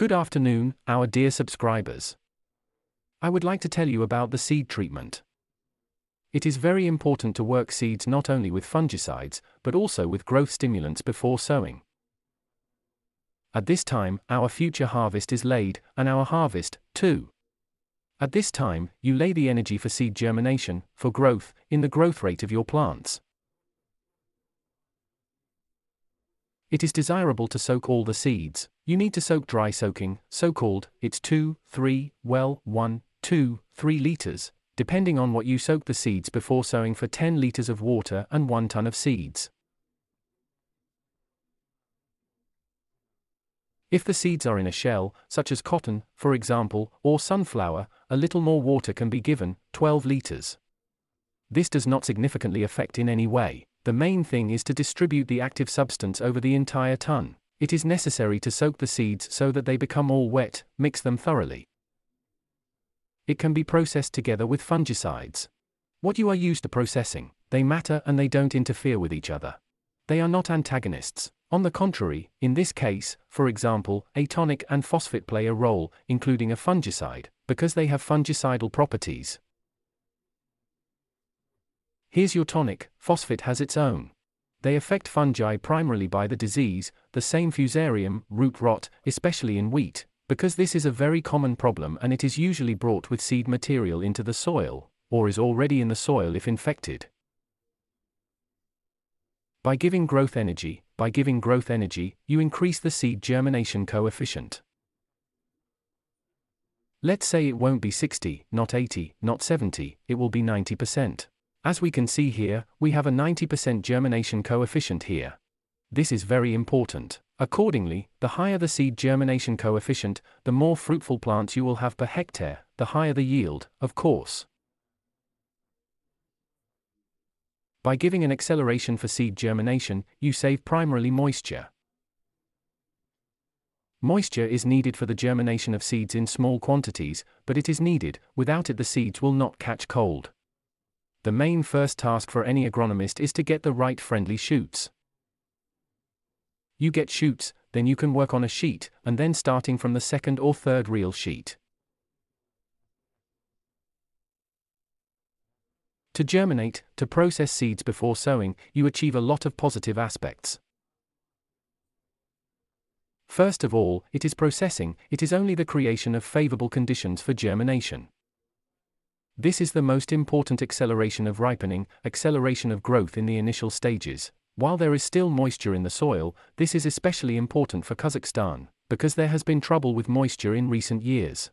Good afternoon, our dear subscribers. I would like to tell you about the seed treatment. It is very important to work seeds not only with fungicides, but also with growth stimulants before sowing. At this time, our future harvest is laid, and our harvest, too. At this time, you lay the energy for seed germination, for growth, in the growth rate of your plants. It is desirable to soak all the seeds. You need to soak dry soaking, so-called, it's 2, 3, 1, 2, 3 liters, depending on what you soak the seeds before sowing for 10 liters of water and 1 ton of seeds. If the seeds are in a shell, such as cotton, for example, or sunflower, a little more water can be given, 12 liters. This does not significantly affect in any way. The main thing is to distribute the active substance over the entire ton. It is necessary to soak the seeds so that they become all wet, mix them thoroughly. It can be processed together with fungicides. What you are used to processing, they matter and they don't interfere with each other. They are not antagonists. On the contrary, in this case, for example, a tonic and phosphate play a role, including a fungicide, because they have fungicidal properties. Here's your tonic. Phosphate has its own. They affect fungi primarily by the disease, the same fusarium, root rot, especially in wheat, because this is a very common problem and it is usually brought with seed material into the soil, or is already in the soil if infected. By giving growth energy, you increase the seed germination coefficient. Let's say it won't be 60, not 80, not 70, it will be 90%. As we can see here, we have a 90% germination coefficient here. This is very important. Accordingly, the higher the seed germination coefficient, the more fruitful plants you will have per hectare, the higher the yield, of course. By giving an acceleration for seed germination, you save primarily moisture. Moisture is needed for the germination of seeds in small quantities, but it is needed. Without it the seeds will not catch cold. The main first task for any agronomist is to get the right friendly shoots. You get shoots, then you can work on a sheet, and then starting from the second or third reel sheet. To germinate, to process seeds before sowing, you achieve a lot of positive aspects. First of all, it is processing, it is only the creation of favorable conditions for germination. This is the most important acceleration of ripening, acceleration of growth in the initial stages. While there is still moisture in the soil, this is especially important for Kazakhstan, because there has been trouble with moisture in recent years.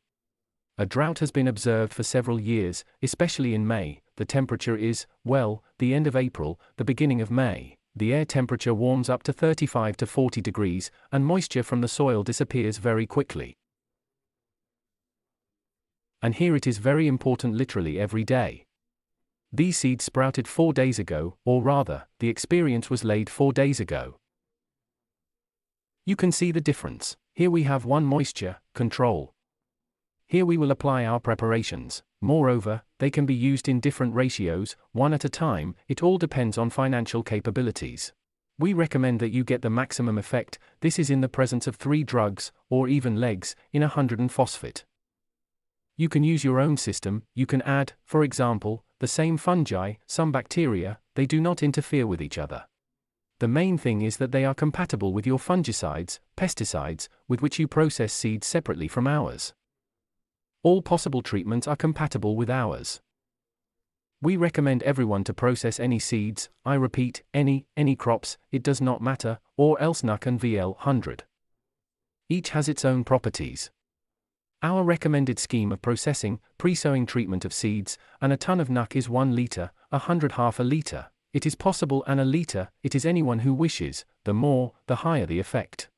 A drought has been observed for several years, especially in May. The temperature is, the end of April, the beginning of May. The air temperature warms up to 35 to 40 degrees, and moisture from the soil disappears very quickly. And here it is very important literally every day. These seeds sprouted 4 days ago, or rather, the experience was laid 4 days ago. You can see the difference. Here we have one moisture control. Here we will apply our preparations. Moreover, they can be used in different ratios, one at a time. It all depends on financial capabilities. We recommend that you get the maximum effect. This is in the presence of 3 drugs, or even legs, in 100 phosphate. You can use your own system. You can add, for example, the same fungi, some bacteria. They do not interfere with each other. The main thing is that they are compatible with your fungicides, pesticides, with which you process seeds separately from ours. All possible treatments are compatible with ours. We recommend everyone to process any seeds, I repeat, any crops, it does not matter, or else NUC and VL 100. Each has its own properties. Our recommended scheme of processing, pre-sowing treatment of seeds, and a ton of NUC is 1 liter, 100 half a liter. It is possible and a liter, it is anyone who wishes, the more, the higher the effect.